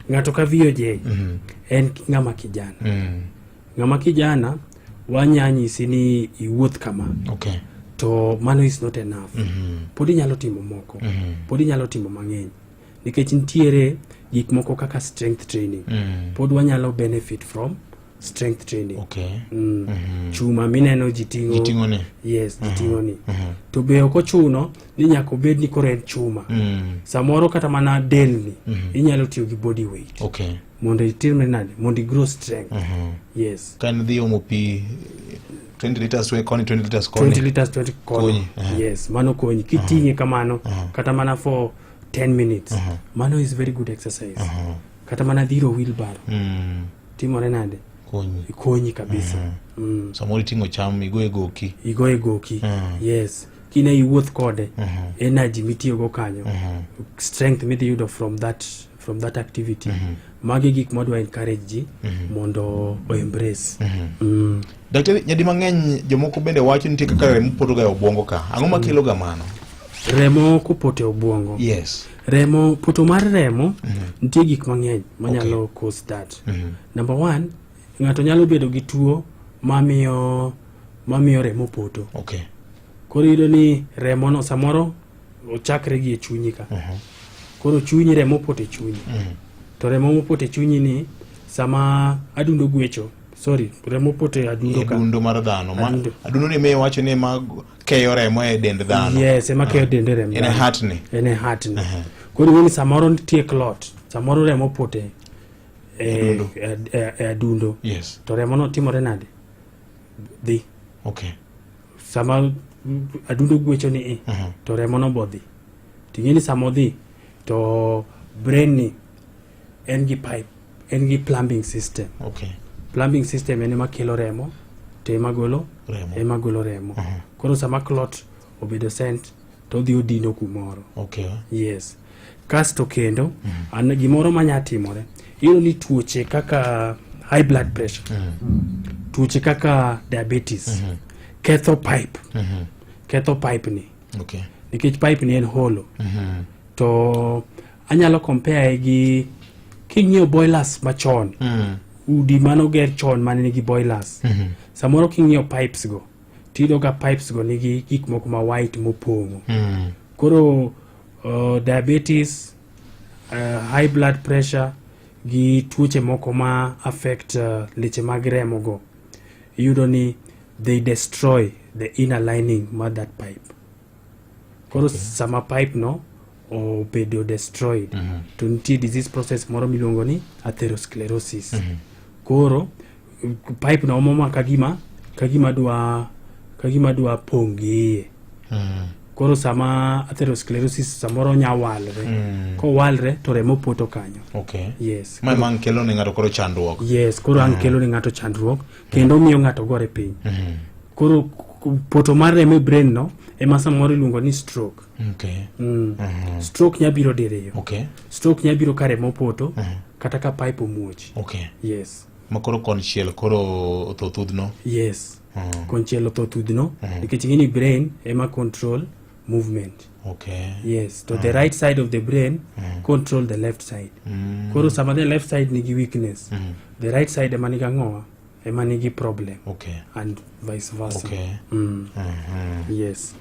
ng'ato ka VOJ en ng'ama kijana. Ng'ama kijana wanyanyisi ni iwuoth kama. Okay. To mano is not enough. Podi nyalo timo moko. Podi nyalo timo mang'eny. Nikech nitiere gik moko kaka strength training. Pod wanyalo benefit from strength training. Okay. Chuma mineno jitingo ni. Yes, jitingo ni. To be ok ochuno ni nyaka obed ni kore chuma. Samoro kata mana del ni inyalo tiyo gi body weight. Okay. Mondo itim nade? Mondo grow strength. Yes. Kan dhi omo pi 20 liters koni 20 liters koni. 20 liters 20 koni. Yes, mano konyi. Kitinge kamano kata mana for 10 minutes. Mano is very good exercise. Kata mana dhiro wheelbarrow. Timore nade? Konyi kabisa. Samoro tingo cham igo e goki. Yes. Kine iwuoth kode, energy mitiyo go kanyo. Strength midhi yudo from that activity. Magi gik modwa encourage ji mondo o embrace. Daktari, nyadi mang'eny jomoko bende wacho nitie kaka remo poto ga obwongo ka. Ang'o makelo ga mano? Remo kupote obwongo. Yes. Remo, poto mar remo nitie gik mang'eny manyalo cause that. Number one, ng'ato nyalo bedo gi tuo mamiyo remo poto. Okay. Koro yudo ni remo no samoro ochakre gi e chunyi ka. Koro chunyi remo poto e chunyi. To remo mopoto e chunyi ni sama adundo gwecho. Remo poto e adundo ka. Adundo mar dhano. Adundo ni me wacho ni ma keyo remo e dend dhano. Yes, ema keyo dend remo. Ene heart ni. Koro ni samoro nitie clot. Samoro remo poto e adundo. Yes. To remo no timore nade? Dhi. Okay. Sama adundo gwecho ni to remo no bodhi. Tingeni samo dhi to brain ni en gi pipe, en gi plumbing system. Okay. Plumbing system en ema kelo remo to ema golo remo. Koro sama clot obedo sent to dhi odino kumoro. Okay. Yes. Kasto kendo an gimoro manya timore. Iyudo ni tuoche kaka high blood pressure. Tuoche kaka diabetes. Ketho pipe. Ketho pipe ni. Okay. Nikech pipe ni en hollow. To anyalo compare gi king'iyo boilers machon. Udi mano ger chon mane nigi boilers. Samoro king'iyo pipes go. Tido ga pipes go nigi gik moko ma white mopong'o. Koro diabetes, high blood pressure gi tuoche moko ma affect leche mag remo go. Yudo ni they destroy the inner lining ma that pipe. Koro sama pipe no obedo destroyed. To nitie disease process moro miluongo ni atherosclerosis. Koro pipe no omo kagima dwa pongie. Koro sama atherosclerosis samoro nyawalre. Ko walre to remo poto kanyo. Okay. Yes. Mang kelo ne ng'ato koro chandruok. Yes, koro ang kelo ne ng'ato chandruok kendo miyo ng'ato gore piny. Koro poto mar remo e brain no ema samoro iluongo ni stroke. Okay. Stroke nyabiro diriyo. Okay. Stroke nyabiro ka remo poto kata ka pipe omuoch. Okay. Yes. Makoro konchiel koro to thudhno. Yes. Konchiel to thudhno nikech ng'ini brain ema control movement. Okay. Yes, to the right side of the brain control the left side. Koro sama the left side nigi weakness, the right side ema nigi ang'owa, ema nigi problem. Okay. And vice versa. Okay. Yes.